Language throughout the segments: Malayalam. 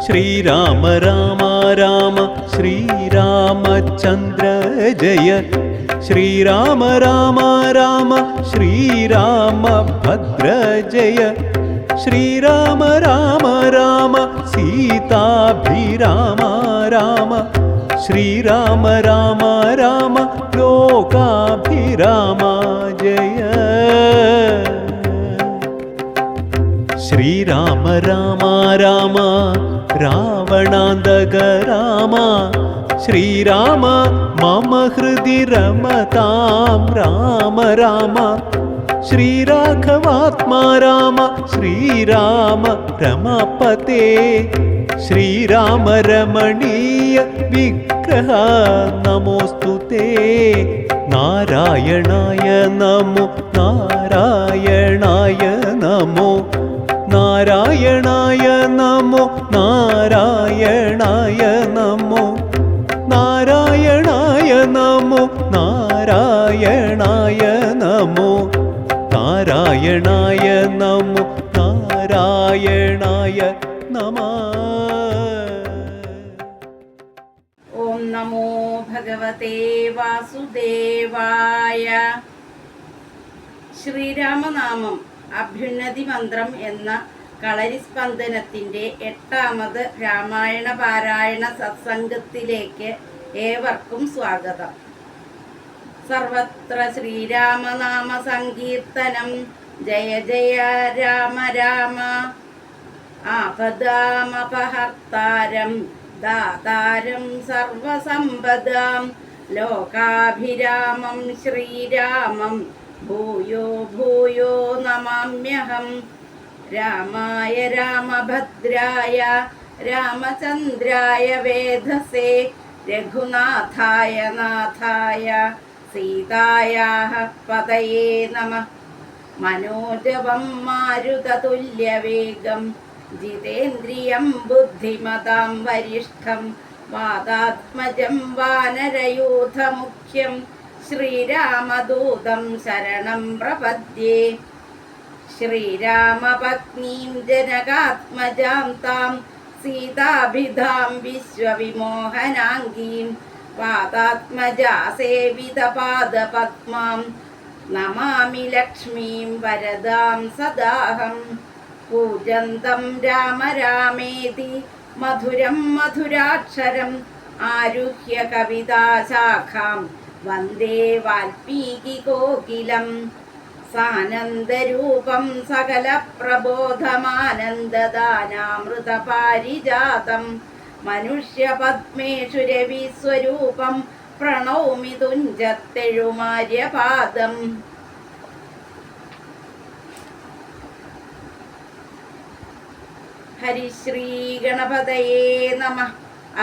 ശ്രീരാമ രാമ രാമ ശ്രീരാമചന്ദ്ര ജയ ശ്രീരാമ രാമ രാമ ശ്രീരാമഭദ്ര ജയ ശ്രീരാമ രാമ രാമ സീതാഭിരാമ രാമ ശ്രീരാമ രാമ രാമ ലോകാഭിരാമ ജയ ശ്രീരാമ രാമ രാമ രാവണാന്തക രാമ ശ്രീരാമ മമ ഹൃദി രമതാം രാമ രാമ ശ്രീരാഘവാത്മാ രാമ ശ്രീരാമ രമപതേ ശ്രീരാമ രമണീയ വിഗ്രഹ നമോസ്തുതേ നാരായണായ നമോ നാരായണായ നമോ നാരായണായ നമോ നാരായണായ നമോ നാരായണായ നമോ നാരായണായ നമോ നാരായണായ നമോ നാരായണായ നമഃ. ഓം നമോ ഭഗവതേ വാസുദേവായ. ശ്രീരാമനാമം അഭ്യുന്നതി മന്ത്രം എന്ന കളരിസ്പന്ദനത്തിൻ്റെ 8ാമത് രാമായണ പാരായണ സത്സംഗത്തിലേക്ക് ഏവർക്കും സ്വാഗതം. സർവത്ര ശ്രീരാമനാമ സങ്കീർത്തനം. ജയ ജയ രാമ രാമ. ആപദാമപഹർത്താരം ദാതാരം സർവസമ്പദാം ലോകാഭിരാമം ശ്രീരാമം ഭൂയോ ഭൂയോ നമാമ്യഹം. രാമായ രാമഭദ്രായ രാമചന്ദ്രായ വേധസേ രഘുനാഥായ നാഥായ സീതായാഃ പതയേ നമഃ. മനോജവം മാരുതതുല്യവേഗം ജിതേന്ദ്രിയം ബുദ്ധിമതാം വരിഷ്ഠം വാതാത്മജം വാനരയൂഥമുഖ്യം ശ്രീരാമദൂതം ശരണം പ്രപദ്യേ. ശ്രീരാമപത്നീം ജനകാത്മജാം താം സീതാഭിധാം വിശ്വവിമോഹനാംഗീം വാതാത്മജാ സേവിതപാദപദ്മാം നമാമി ലക്ഷ്മീം വരദാം സദാഹം. പൂജന്തം രാമ രാമേതി മധുരം മധുരാക്ഷരം ആരുഹ്യ കവിതാശാഖാം വന്ദേ വാൽമീകികോകിലം. സാനന്ദരൂപം സകല പ്രബോധമാനന്ദദാനാമൃതപാരിജാതം മനുഷ്യപദ്മേഷു രവിസ്വരൂപം പ്രണൗമി തുഞ്ചത്തെഴുമാര്യപാദം. ഹരിശ്രീ ഗണപതയേ നമഃ.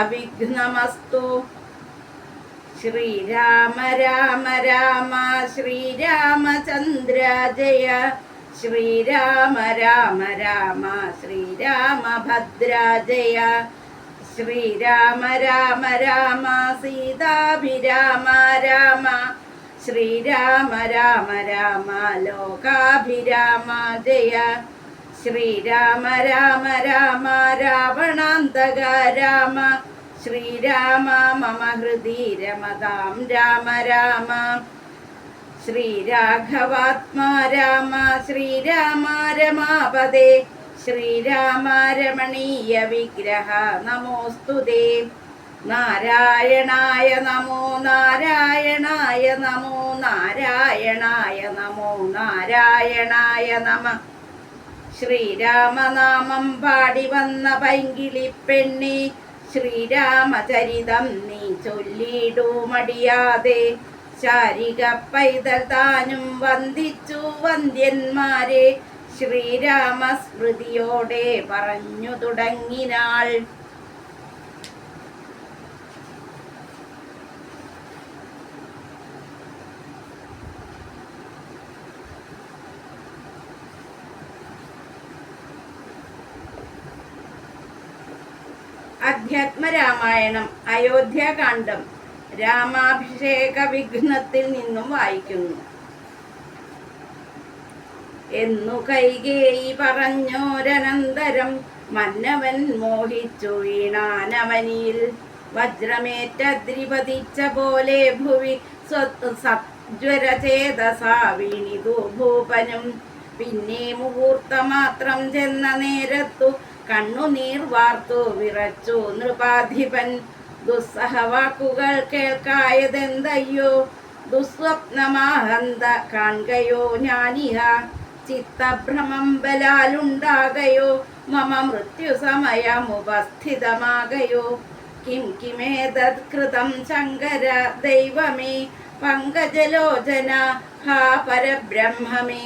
അവിഘ്നമസ്തു. ശ്രീരാമ രാമ രാമ ശ്രീരാമചന്ദ്ര ജയ ശ്രീരാമ രാമ രാമ ശ്രീരാമഭദ്ര ജയ ശ്രീരാമ രാമ രാമ സീതാഭിരാമ രാമ ശ്രീരാമ രാമ രാമ ലോകാഭിരാമ ജയ ശ്രീരാമ രാമ രാമ രാവണാന്തക രാമ ശ്രീരാമ മമ ഹൃദി രമതാം രാമ രാമ ശ്രീരാഘവാത്മാ രാമ ശ്രീരാമ രമാപദേ ശ്രീരാമ രമണീയ വിഗ്രഹ നമോസ്തുതേ. നാരായണായ നമോ നാരായണായ നമോ നാരായണായ നമോ നാരായണായ നമഃ. ശ്രീരാമനാമം പാടി വന്ന പൈങ്കിളിപ്പെണ്ണി ശ്രീരാമചരിതം നീ ചൊല്ലിടൂ മടിയാതെ. ശാരിക പൈതൽ താനും വന്ദിച്ചു വന്ദ്യന്മാരെ ശ്രീരാമസ്മൃതിയോടെ പറഞ്ഞു തുടങ്ങിനാൾ. അധ്യാത്മരാമായണം അയോധ്യാകാന്ഡം രാമാഭിഷേക വിഘ്നത്തിൽ നിന്നും വായിക്കുന്നു. എന്നു കൈകേയി പറഞ്ഞോരനന്തരം മന്നവൻ മോഹിച്ചു വീണാനവനിയിൽ വജ്രമേറ്റദ്രിപതിച്ച പോലെ ഭുവി സജ്വരചേതസാ വീണിതു ഭൂപനും. പിന്നെ മുഹൂർത്തമാത്രം ചെന്ന നേരത്തു കണ്ണുനീർ വാർത്തു വിറച്ചു നൃപാധിപൻ. ദുസ്സഹവാക്കുകൾ കേൾക്കായതെന്തയ്യോ, ദുസ്വപ്നമാഹന്ത കാൺകയോ ഞാനിഹ. ചിത്തഭ്രമം ബലാലുണ്ടാകയോ, മമ മൃത്യുസമയമുപസ്ഥിതമാകയോ. കിം കിമേതത് കൃതം ശങ്കര ദൈവമേ, പങ്കജലോചന ഹാ പരബ്രഹ്മമേ.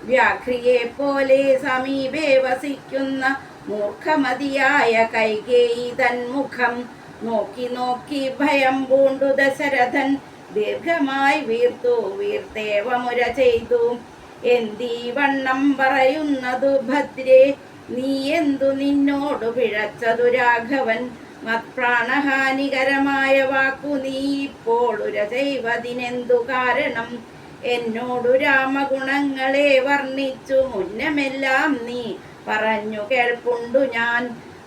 വ്യാഘ്രിയെ പോലെ സമീപേ വസിക്കുന്ന മൂർഖമതിയായ കൈകേയി തന്മുഖം നോക്കി നോക്കി ഭയം പൂണ്ടു ദശരഥൻ ദീർഘമായി വീർത്തേവമുര ചെയ്തു. എന്തീ വണ്ണം പറയുന്നതു ഭദ്രേ, നീ എന്തു നിന്നോടു പിഴച്ചതു രാഘവൻ. മത്പ്രാണഹാനികരമായ വാക്കു നീ ഇപ്പോഴുര ചെയ്വതിനെന്തു കാരണം. എന്നോടു രാമഗുണങ്ങളെ വർണ്ണിച്ചു മുന്നമെല്ലാം നീ പറഞ്ഞു കേൾപ്പുണ്ടു ഞാൻ.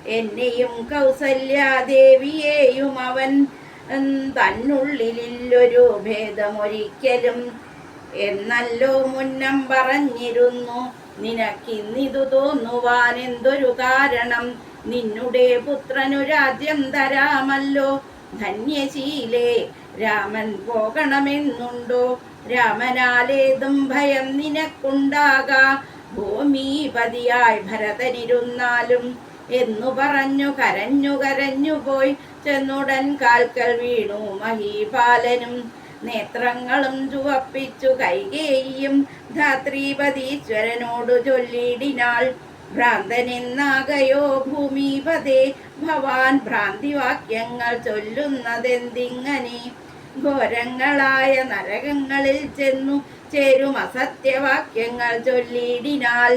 എന്നെയും കൗസല്യാദേവിയെയും അവൻ തന്നുള്ളിലൊരു ഭേദമൊരിക്കലും എന്നല്ലോ മുന്നം പറഞ്ഞിരുന്നു. നിനക്കിന്നിതു തോന്നുവാൻ എന്തൊരു കാരണം. നിന്നുടെ പുത്രനു രാജ്യം തരാമല്ലോ. ധന്യശീലേ രാമൻ പോകണമെന്നുണ്ടോ. രാമനാലേതും ഭയം നിനക്കുണ്ടാകാ. ഭൂമിപതിയായി ഭരതനിരുന്നാലും എന്നു പറഞ്ഞു കരഞ്ഞു പോയി ചെന്നുടൻ കാൽക്കൽ വീണു മഹീപാലനും. നേത്രങ്ങളും ചുവപ്പിച്ചു കൈകേയിയും ധാത്രീപതീശ്വരനോടു ചൊല്ലിടിനാൾ. ഭ്രാന്തനെന്നാകയോ ഭൂമിപതേ, ഭവാൻ ഭ്രാന്തിവാക്യങ്ങൾ ചൊല്ലുന്നതെന്തിങ്ങനെ. ഘോരങ്ങളായ നരകങ്ങളിൽ ചെന്നു ചേരും അസത്യവാക്യങ്ങൾ ചൊല്ലിടിനാൽ.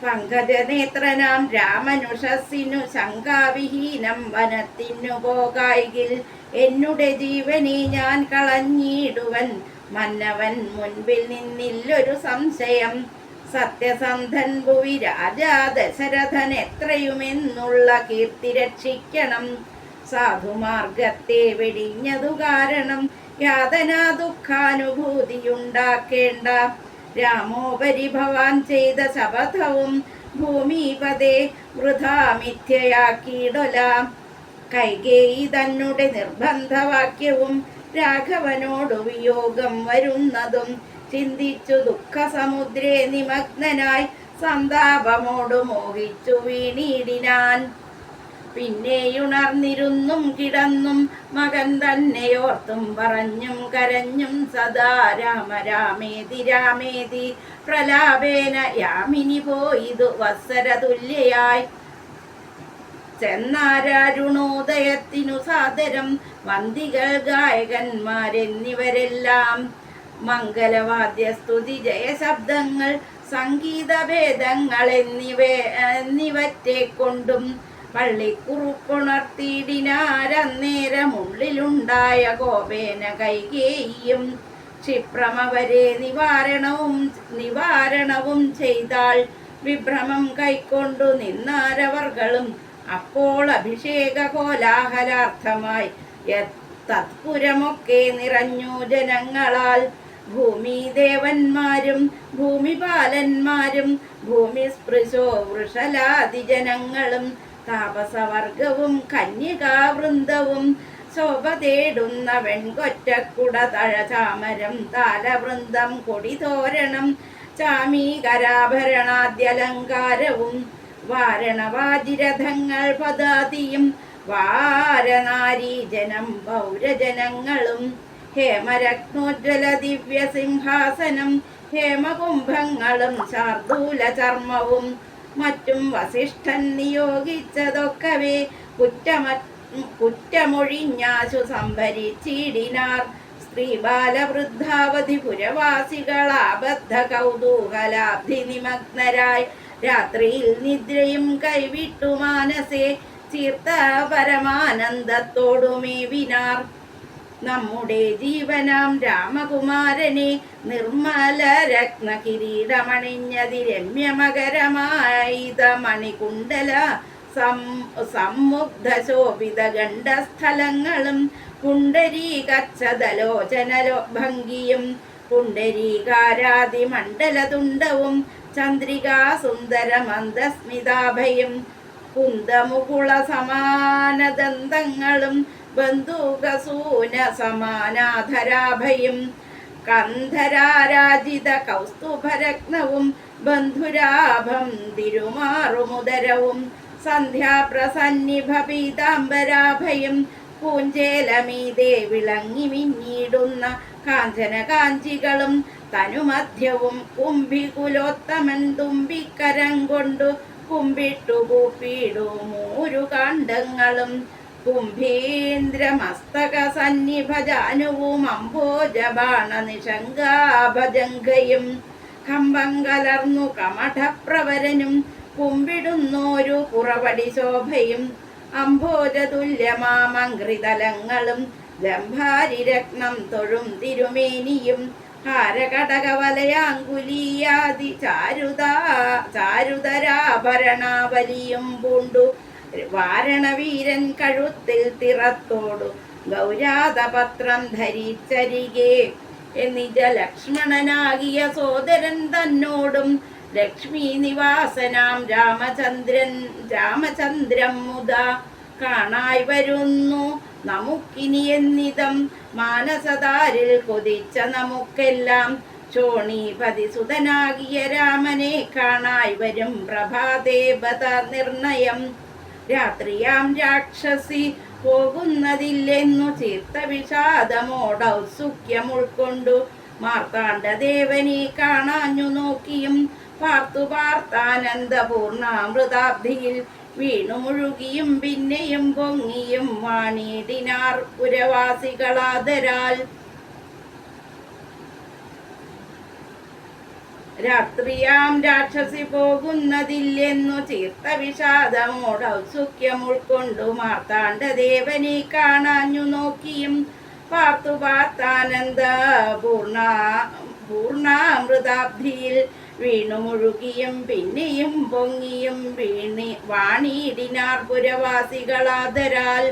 പങ്കജനേത്രനാം രാമനുഷസ്സിനു ശങ്കാവിഹീനം വനത്തിനു പോകായിൽ എന്നുടെ ജീവനെ ഞാൻ കളഞ്ഞിടുവൻ. മന്നവൻ മുൻപിൽ നിന്നില്ലൊരു സംശയം. സത്യസന്ധൻ ഭുവി രാജാ ദശരഥൻ എത്രയുമെന്നുള്ള കീർത്തി രക്ഷിക്കണം. സാധുമാർഗത്തെ വെടിഞ്ഞതു കാരണം യാതനാ ദുഃഖാനുഭൂതിയുണ്ടാക്കേണ്ട. രാമോപരി ഭവാൻ ചെയ്ത ശപഥവും ഭൂമിപതേ വൃഥാ മിഥ്യയാക്കിയിടലാം. കൈകേയി തന്നെ നിർബന്ധവാക്യവും രാഘവനോടു വിയോഗം വരുന്നതും ചിന്തിച്ചു ദുഃഖസമുദ്രേ നിമഗ്നനായി സന്താപമോടു മോഹിച്ചു വീണിടിനാൻ. പിന്നെയുണർന്നിരുന്നും കിടന്നും മകൻ തന്നെയോർത്തും പറഞ്ഞും കരഞ്ഞും സദാ രാമ രാമേതി രാമേതി പ്രലാപേന യാമിനി പോയിതു വത്സര തുല്യയായി. ചെന്നാരുണോദയത്തിനു സാദരം വന്ദികൾ ഗായകന്മാരെന്നിവരെല്ലാം. മംഗലവാദ്യസ്തുതി ജയശബ്ദങ്ങൾ സംഗീതഭേദങ്ങൾ എന്നിവറ്റെ കൊണ്ടും പള്ളിക്കുറുപ്പുണർത്തിയിടിനാരന്നേരമുള്ളിലുണ്ടായ കോപേന കൈകേയിയും. ക്ഷിപ്രമവരെ നിവാരണവും ചെയ്താൾ. വിഭ്രമം കൈക്കൊണ്ടു നിന്നാരവർകളും അപ്പോൾ അഭിഷേക കോലാഹലാർത്ഥമായി തത്പുരമൊക്കെ നിറഞ്ഞു ജനങ്ങളാൽ. ഭൂമിദേവന്മാരും ഭൂമിപാലന്മാരും ഭൂമിസ്പൃശോ വൃഷലാദിജനങ്ങളും താപസവർഗവും കന്യകാവൃന്ദവും ശോഭ തേടുന്ന വെൺകൊറ്റക്കുട തഴചാമരം താലവൃന്ദം കൊടിതോരണം ചാമീകരാഭരണാദ്യലങ്കാരവും വാരണവാജിരഥങ്ങൾ പദാതിയും വാരനാരീജനം പൗരജനങ്ങളും ഹേമരത്നോജ്വല ദിവ്യസിംഹാസനം ഹേമകുംഭങ്ങളും ശാർദൂല ചർമ്മവും മറ്റും വസിഷ്ഠൻ നിയോഗിച്ചതൊക്കവേ കുറ്റമൊഴിഞ്ഞാശു സംഭരിച്ചിടിനാർ. സ്ത്രീ ബാലവൃദ്ധാവധി പുരവാസികളാബദ്ധ കൗതൂഹലാബ്ധി നിമഗ്നരായി രാത്രിയിൽ നിദ്രയും കൈവിട്ടു മാനസേ ചീർത്ത പരമാനന്ദത്തോടുമേവിനാർ. നമ്മുടെ ജീവനാം രാമകുമാരനെ നിർമ്മല രത്ന കിരീടമണിഞ്ഞതി രമ്യമകരമായിത മണികുണ്ടല സമ്മുഗ്ധ ശോഭിത ഗണ്ഡസ്ഥലങ്ങളും പുണ്ടരീകച്ചതലോചനലോ ഭംഗിയും പുണ്ടരീകാരാതി മണ്ഡലതുണ്ടവും ചന്ദ്രികാ സുന്ദര മന്ദസ്മിതാഭയും കുന്തമുകുള സമാനദന്തങ്ങളും ബന്ധുകസൂന സമാനാധരാഭയും കന്ധരാരാജിത കൗസ്തുഭരത്നവും ബന്ധുരാഭം തിരുമാറുമുദരവും സന്ധ്യാപ്രസന്നിഭ പീതാംബരാഭയും പൂഞ്ചേലമീതേ വിളങ്ങി മിന്നിടുന്ന കാഞ്ചന കാഞ്ചികളും തനുമധ്യവും കുംഭികുലോത്തമൻ തുമ്പിക്കരം കൊണ്ടു കുമ്പിട്ടു കൂപ്പിടുമൂരു കാണ്ഡങ്ങളും കുംഭീന്ദ്രമസ്തക സന്നിഭജാനുവും അംഭോജബാണ നിഷങ്കാഭജങ്കയും കമ്പം കലർന്നു കമഠപ്രവരനും കുമ്പിടുന്നോരു പുറവടി ശോഭയും അംഭോജതുല്യമാമങ്കൃതലങ്ങളും ജംഭാരിരത്നം തൊഴും തിരുമേനിയും ഹാരകടകവലയാങ്കുലീയാദി ചാരുതരാഭരണാവലിയും പൂണ്ടു വാരണവീരൻ കഴുത്തിൽ തിറത്തോടു ഗൗരാതപത്രം ധരിച്ചരികെ നിജ ലക്ഷ്മണനാകിയ സോദരൻ തന്നോടും ലക്ഷ്മി നിവാസനാം രാമചന്ദ്രം മുത കാണായി വരുന്നു നമുക്കിനി എന്നിതം മാനസതാരിൽ കൊതിച്ച നമുക്കെല്ലാം ചോണീപതി സുതനാകിയ രാമനെ കാണായി വരും പ്രഭാതേ ബത നിർണയം രാത്രിയാം രാക്ഷസി പോകുന്നതില്ലെന്നു ചീർത്ത വിഷാദമോടൗത്സുഖ്യം ഉൾക്കൊണ്ടു മാർത്താണ്ഡദേവനെ കാണാഞ്ഞു നോക്കിയും പാർത്തു പാർത്താനന്ദപൂർണാമൃതാബ്ധിയിൽ വീണു മുഴുകിയും പിന്നെയും പൊങ്ങിയും വാണിടിനാർ പുരവാസികളാദരാൽ രാത്രിയാം രാക്ഷസി പോകുന്നതില്ലെന്നു ചീർത്ത വിഷാദമോടൗത്സുഖ്യം ഉൾക്കൊണ്ടു മാർത്താണ്ഡദേവനെ കാണാഞ്ഞു നോക്കിയും പാർത്തു പാർത്താനന്ദ പൂർണാമൃതാബ്ധിയിൽ വീണു മുഴുകിയും പിന്നെയും പൊങ്ങിയും വാണിടിനാർ പുരവാസികളാദരാൽ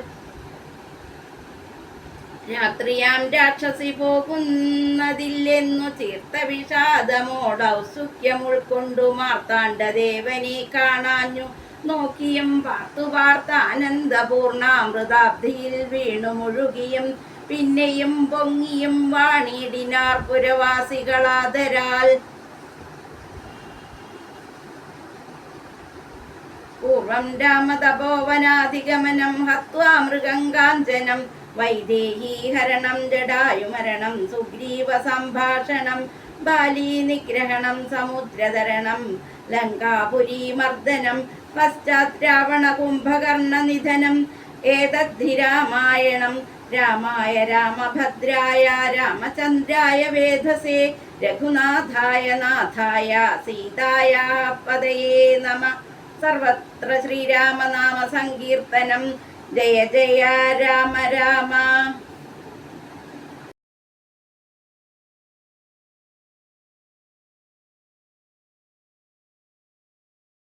രാത്രിയാം രാക്ഷസി പോകുന്നതില്ലെന്നു ചീർത്ത വിഷാദമോടൗത്സുഖ്യം ഉൾക്കൊണ്ടു മാർത്താണ്ഡദേവനെ കാണാഞ്ഞു നോക്കിയും പാർത്തു പാർത്താനന്ദപൂർണാമൃതാബ്ധിയിൽ വീണു മുഴുകിയും പിന്നെയും പൊങ്ങിയും വാണിടിനാർ പുരവാസികളാദരാൽ പൂർവം രാമതപോവനാധിഗമനം ഹത്വാ മൃഗം കാഞ്ചനം വൈദേഹീഹരണം ജടായുമരണം സുഗ്രീവ സംഭാഷണം ബാലീ നിഗ്രഹണം സമുദ്രതരണം ലങ്കാപുരീമർദ്ദനം പശ്ചാത് രാവണ കുംഭകർണ നിധനം ഏതദ്ധി രാമായണം രാമായ രാമഭദ്രായ രാമചന്ദ്രായ വേധസേ രഘുനാഥായ നാഥായ സീതായ പദയേ നമ. സർവത്ര ശ്രീരാമനാമ സങ്കീർത്തനം. ജയ ജയ രാമ രാമ.